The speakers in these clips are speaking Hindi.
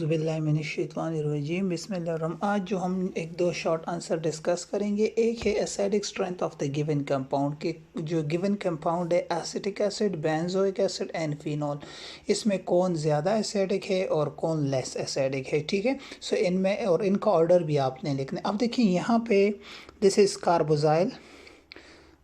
बिस्मिल्लाहिर्रहमानिर्रहीम बिस्मिल्लाहिर्रहमान। आज जो हम एक दो शॉर्ट आंसर डिस्कस करेंगे, एक है acidic strength of the given compound के जो गिवन कंपाउंड है acetic acid, benzoic acid and phenol, इसमें कौन ज़्यादा एसिडिक है और कौन लेस एसिडिक है। ठीक है, सो इनमें और इनका ऑर्डर भी आपने लिखना है। अब देखिए यहाँ पे this is carboxyl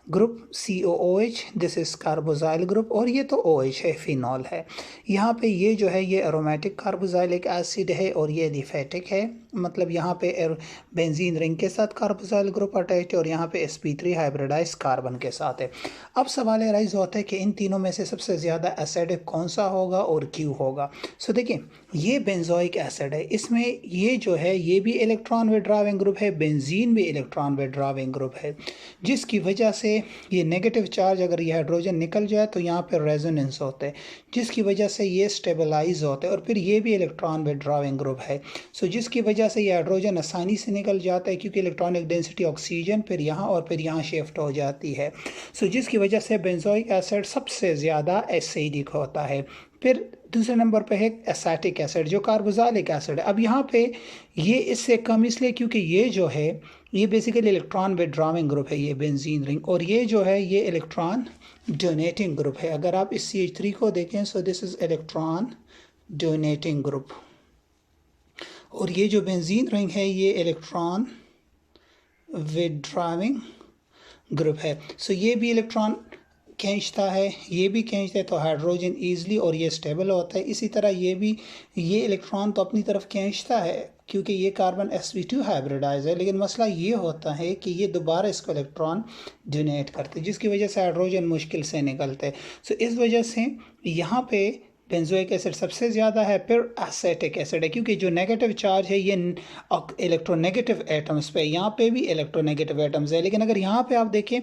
group COOH, this is carboxyl group, और ये तो OH है, फिनॉल है। यहाँ पे ये जो है ये एरोमेटिक कार्बोजाइलिक एसिड है और ये एलिफेटिक है, मतलब यहाँ पे बेंजीन रिंग के साथ कार्बोजाइल ग्रुप अटैच है और यहाँ पे sp3 हाइब्रिडाइज कार्बन के साथ है। अब सवाल राइज होता है कि इन तीनों में से सबसे ज़्यादा एसिडिक कौन सा होगा और क्यों होगा। सो देखिए ये बेंजोइक एसिड है, इसमें ये जो है ये भी इलेक्ट्रॉन विड्रॉविंग ग्रुप है, बेंजीन भी इलेक्ट्रॉन विड्रॉविंग ग्रुप है, जिसकी वजह से ये नेगेटिव चार्ज अगर ये हाइड्रोजन निकल जाए तो यहाँ पर रेजोनेंस होता है, जिसकी वजह से ये स्टेबलाइज होता है। और फिर ये भी इलेक्ट्रॉन विड्रॉविंग ग्रुप है, सो जिसकी वजह से ये हाइड्रोजन आसानी से निकल जाता है क्योंकि इलेक्ट्रॉनिक डेंसिटी ऑक्सीजन फिर यहाँ और फिर यहाँ शिफ्ट हो जाती है। सो जिसकी वजह से बेंजोइक एसिड सबसे ज़्यादा एसिडिक होता है। फिर दूसरे नंबर पे है एसिटिक एसिड जो कार्बोजाइलिक एसिड है। अब यहाँ पे ये इससे कम इसलिए क्योंकि ये जो है ये बेसिकली इलेक्ट्रॉन विड्रॉविंग ग्रुप है, ये बेंजीन रिंग, और ये जो है ये इलेक्ट्रॉन डोनेटिंग ग्रुप है। अगर आप इस CH3 को देखें, so this is electron donating group, और ये जो बेंजीन रिंग है ये इलेक्ट्रॉन विड्रॉविंग ग्रुप है। सो ये भी इलेक्ट्रॉन खींचता है, ये भी खींचता है, तो हाइड्रोजन ईजिली और ये स्टेबल होता है। इसी तरह ये भी ये इलेक्ट्रॉन तो अपनी तरफ खींचता है क्योंकि ये कार्बन sp2 हाइब्रिडाइज है, लेकिन मसला ये होता है कि ये दोबारा इसको इलेक्ट्रॉन डोनेट करते हैं, जिसकी वजह से हाइड्रोजन मुश्किल से निकलते हैं। सो इस वजह से यहाँ पे बेंजोइक एसिड सबसे ज़्यादा है, फिर एसिटिक एसिड है क्योंकि जो नेगेटिव चार्ज है ये इलेक्ट्रोनेगेटिव एटम्स पे, यहाँ पे भी इलेक्ट्रोनेगेटिव एटम्स है, लेकिन अगर यहाँ पे आप देखें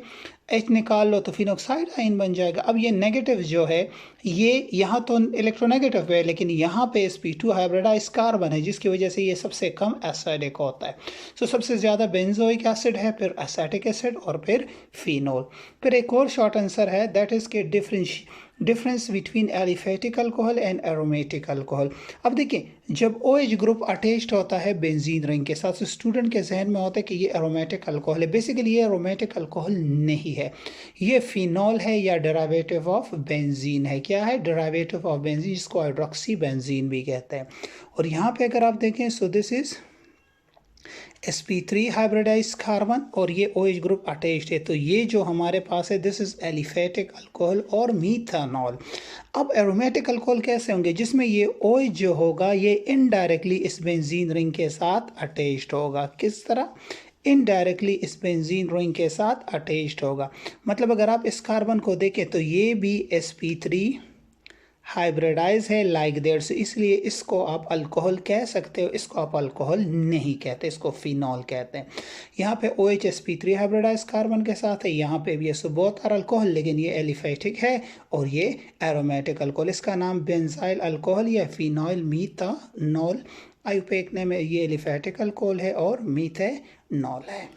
H निकाल लो तो फिनॉक्साइड आयन बन जाएगा। अब ये नेगेटिव जो है ये यहाँ तो इलेक्ट्रोनेगेटिव है, लेकिन यहाँ पे sp2 हाइब्रिडाइज कार्बन है, जिसकी वजह से ये सबसे कम एसिडिक होता है। सो सबसे ज़्यादा बेंजोइक एसिड है, फिर एसिटिक एसिड और फिर फिनॉल। फिर एक और शॉर्ट आंसर है, दैट इज़ के difference between aliphatic alcohol and aromatic alcohol. अब देखिए जब OH ग्रुप अटैच्ड होता है बेंजीन रिंग के साथ, तो स्टूडेंट के जहन में होता है कि ये एरोमेटिक अल्कोहल है। बेसिकली ये एरोमेटिक अल्कोहल नहीं है, ये फिनॉल है या डेरिवेटिव ऑफ बेंजीन है। क्या है? डेरिवेटिव ऑफ बेंजीन, जिसको हाइड्रोक्सी बेंजीन भी कहते हैं। और यहाँ पे अगर आप देखें, so this is sp3 hybridize carbon और ये OH ग्रुप अटैच्ड है, तो ये जो हमारे पास है दिस इज एलिफेटिक अल्कोहल और मीथानॉल। अब एरोमेटिक अल्कोहल कैसे होंगे? जिसमें ये OH जो होगा ये इनडायरेक्टली इस बेंजीन रिंग के साथ अटैच्ड होगा। किस तरह? इनडायरेक्टली इस बेंजीन रिंग के साथ अटैच्ड होगा। मतलब अगर आप इस कार्बन को देखें तो ये भी sp3 हाइब्रिडाइज है लाइक दैट, से इसलिए इसको आप अल्कोहल कह सकते हो, इसको आप अल्कोहल नहीं कहते, इसको फिनॉल कहते हैं। यहाँ पे OH sp3 हाइब्रिडाइज कार्बन के साथ है, यहाँ पे भी ये बोथ आर अल्कोहल, लेकिन ये एलिफेटिक है और ये एरोमेटिक अल्कोहल। इसका नाम बेंजाइल अल्कोहल या फिनॉल मीथानॉल आयुपेक नेम है। ये एलिफेटिक अल्कोहल है और मीथेनॉल है।